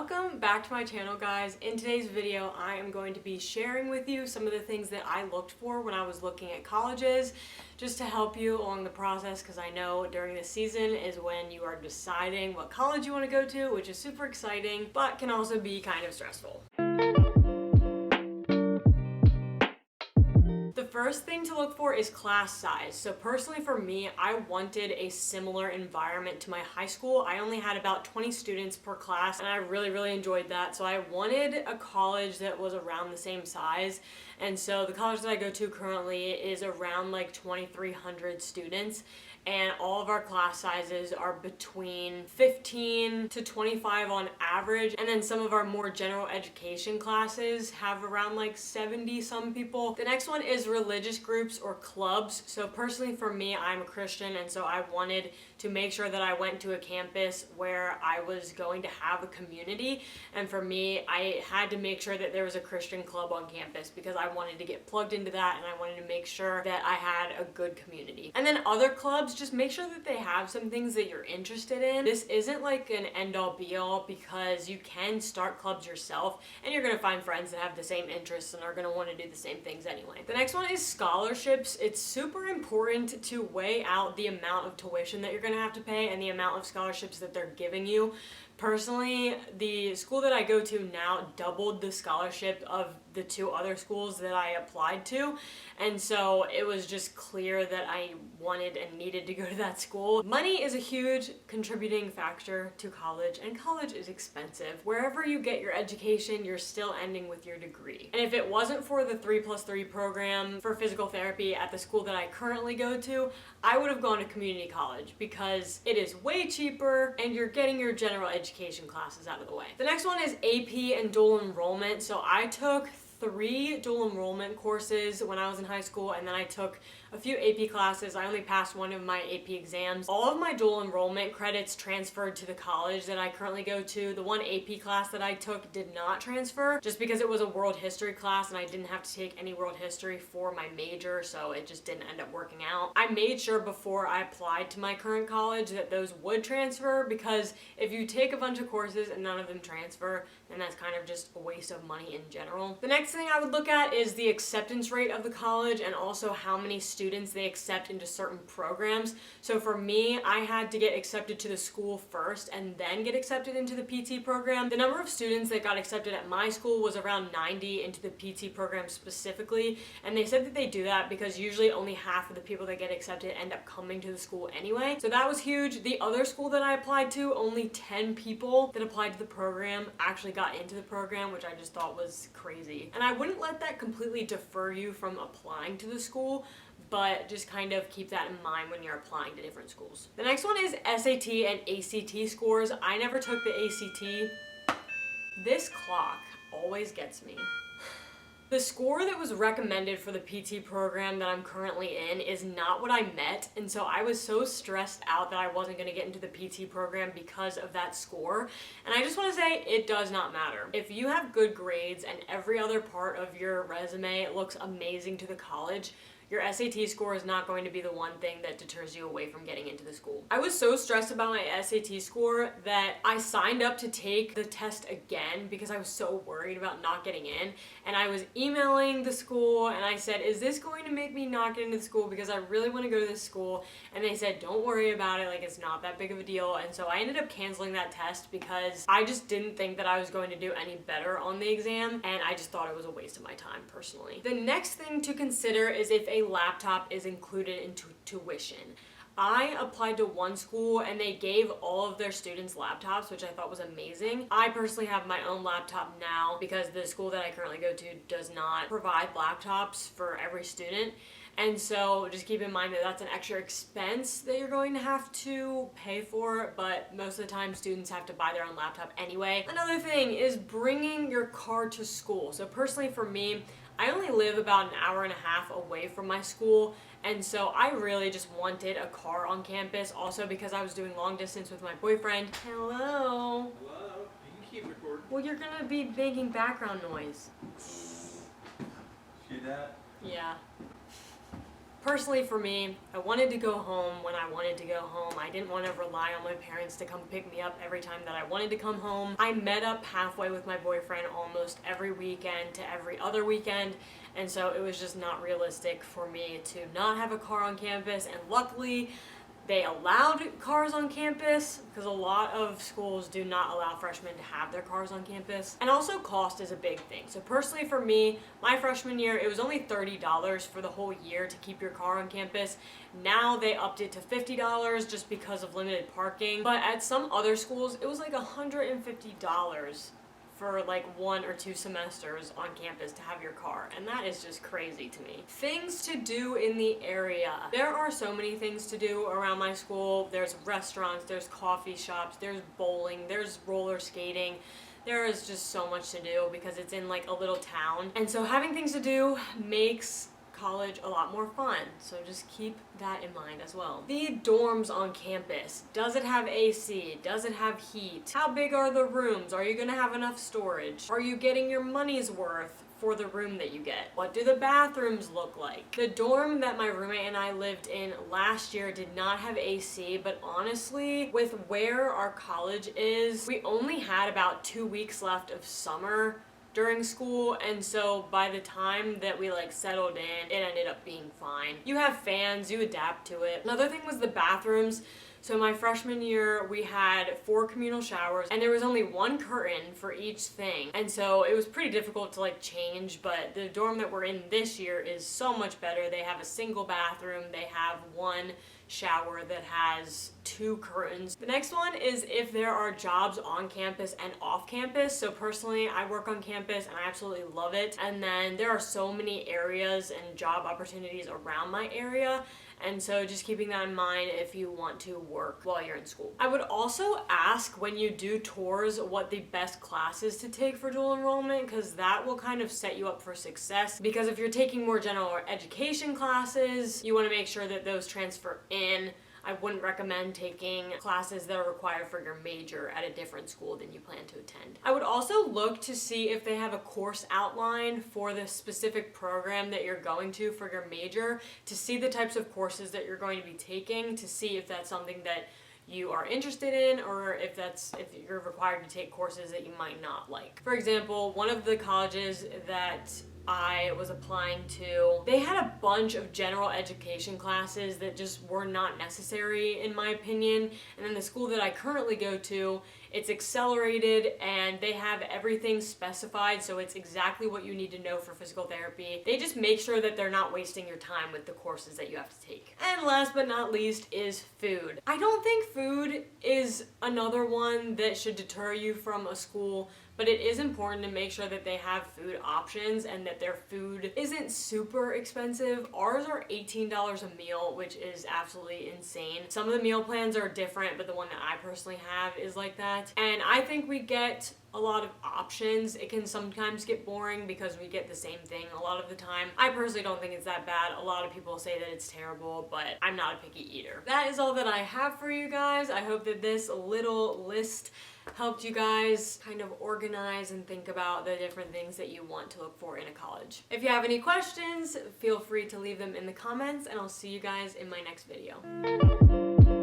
Welcome back to my channel, guys. In today's video, I am going to be sharing with you some of the things that I looked for when I was looking at colleges, just to help you along the process, because I know during this season is when you are deciding what college you want to go to, which is super exciting, but can also be kind of stressful. The first thing to look for is class size. So personally for me, I wanted a similar environment to my high school. I only had about 20 students per class and I really enjoyed that. So I wanted a college that was around the same size. And so the college that I go to currently is around like 2,300 students. And all of our class sizes are between 15 to 25 on average. And then some of our more general education classes have around like 70 some people. The next one is religious groups or clubs. So personally for me, I'm a Christian, and so I wanted to make sure that I went to a campus where I was going to have a community. And for me, I had to make sure that there was a Christian club on campus because I wanted to get plugged into that and I wanted to make sure that I had a good community. And then other clubs, just make sure that they have some things that you're interested in. This isn't like an end-all be-all because you can start clubs yourself and you're gonna find friends that have the same interests and are gonna want to do the same things anyway. The next one is scholarships. It's super important to weigh out the amount of tuition that you're gonna have to pay and the amount of scholarships that they're giving you. Personally, the school that I go to now doubled the scholarship of the two other schools that I applied to, and so it was just clear that I wanted and needed to go to that school. Money is a huge contributing factor to college, and college is expensive. Wherever you get your education, you're still ending with your degree. And if it wasn't for the 3+3 program for physical therapy at the school that I currently go to, I would have gone to community college because it is way cheaper and you're getting your general education classes out of the way. The next one is AP and dual enrollment. So I took 3 dual enrollment courses when I was in high school, and then I took a few AP classes. I only passed one of my AP exams. All of my dual enrollment credits transferred to the college that I currently go to. The one AP class that I took did not transfer just because it was a world history class and I didn't have to take any world history for my major, so it just didn't end up working out. I made sure before I applied to my current college that those would transfer, because if you take a bunch of courses and none of them transfer, then that's kind of just a waste of money in general. The next thing I would look at is the acceptance rate of the college and also how many students they accept into certain programs. So for me, I had to get accepted to the school first and then get accepted into the PT program. The number of students that got accepted at my school was around 90 into the PT program specifically, and they said that they do that because usually only half of the people that get accepted end up coming to the school anyway. So that was huge. The other school that I applied to, only 10 people that applied to the program actually got into the program, which I just thought was crazy. And I wouldn't let that completely defer you from applying to the school, but just kind of keep that in mind when you're applying to different schools. The next one is SAT and ACT scores. I never took the ACT. This clock always gets me. The score that was recommended for the PT program that I'm currently in is not what I met, and so I was so stressed out that I wasn't going to get into the PT program because of that score. And I just want to say, it does not matter. If you have good grades and every other part of your resume looks amazing to the college, your SAT score is not going to be the one thing that deters you away from getting into the school. I was so stressed about my SAT score that I signed up to take the test again because I was so worried about not getting in. And I was emailing the school and I said, is this going to make me not get into the school because I really want to go to this school? And they said, don't worry about it, like it's not that big of a deal. And so I ended up canceling that test because I just didn't think that I was going to do any better on the exam, and I just thought it was a waste of my time personally. The next thing to consider is if a laptop is included into tuition. I applied to one school and they gave all of their students laptops, which I thought was amazing. I personally have my own laptop now because the school that I currently go to does not provide laptops for every student. And so just keep in mind that that's an extra expense that you're going to have to pay for, but most of the time students have to buy their own laptop anyway. Another thing is bringing your car to school. So personally for me, I only live about an hour and a half away from my school, and so I really just wanted a car on campus, also because I was doing long distance with my boyfriend. Hello. Hello. You can keep recording. Well, you're gonna be making background noise. See that? Yeah. Personally for me, I wanted to go home when I wanted to go home. I didn't want to rely on my parents to come pick me up every time that I wanted to come home. I met up halfway with my boyfriend almost every weekend to every other weekend, and so it was just not realistic for me to not have a car on campus. And luckily they allowed cars on campus, because a lot of schools do not allow freshmen to have their cars on campus. And also cost is a big thing. So personally for me, my freshman year, it was only $30 for the whole year to keep your car on campus. Now they upped it to $50 just because of limited parking. But at some other schools, it was like $150 for like 1 or 2 semesters on campus to have your car, and that is just crazy to me. Things to do in the area. There are so many things to do around my school. There's restaurants, there's coffee shops, there's bowling, there's roller skating. There is just so much to do because it's in like a little town, and so having things to do makes college a lot more fun, so just keep that in mind as well. The dorms on campus. Does it have AC? Does it have heat? How big are the rooms? Are you gonna have enough storage? Are you getting your money's worth for the room that you get? What do the bathrooms look like? The dorm that my roommate and I lived in last year did not have AC, but honestly, with where our college is, we only had about 2 weeks left of summer during school, and so by the time that we like settled in, it ended up being fine. You have fans, you adapt to it. Another thing was the bathrooms. So my freshman year, we had 4 communal showers, and there was only 1 curtain for each thing. And so it was pretty difficult to like change, but the dorm that we're in this year is so much better. They have a single bathroom, they have 1 shower that has 2 curtains. The next one is if there are jobs on campus and off campus. So personally, I work on campus and I absolutely love it. And then there are so many areas and job opportunities around my area. And so just keeping that in mind if you want to work while you're in school. I would also ask when you do tours what the best classes to take for dual enrollment, because that will kind of set you up for success. Because if you're taking more general education classes, you want to make sure that those transfer in. I wouldn't recommend taking classes that are required for your major at a different school than you plan to attend. I would also look to see if they have a course outline for the specific program that you're going to for your major, to see the types of courses that you're going to be taking, to see if that's something that you are interested in, or if you're required to take courses that you might not like. For example, one of the colleges that I was applying to, they had a bunch of general education classes that just were not necessary in my opinion. And then the school that I currently go to, it's accelerated and they have everything specified, so it's exactly what you need to know for physical therapy. They just make sure that they're not wasting your time with the courses that you have to take. And last but not least is food. I don't think food is another one that should deter you from a school, but it is important to make sure that they have food options and that their food isn't super expensive. Ours are $18 a meal, which is absolutely insane. Some of the meal plans are different, but the one that I personally have is like that. And I think we get a lot of options. It can sometimes get boring because we get the same thing a lot of the time. I personally don't think it's that bad. A lot of people say that it's terrible, but I'm not a picky eater. That is all that I have for you guys. I hope that this little list helped you guys kind of organize and think about the different things that you want to look for in a college. If you have any questions, feel free to leave them in the comments, and I'll see you guys in my next video.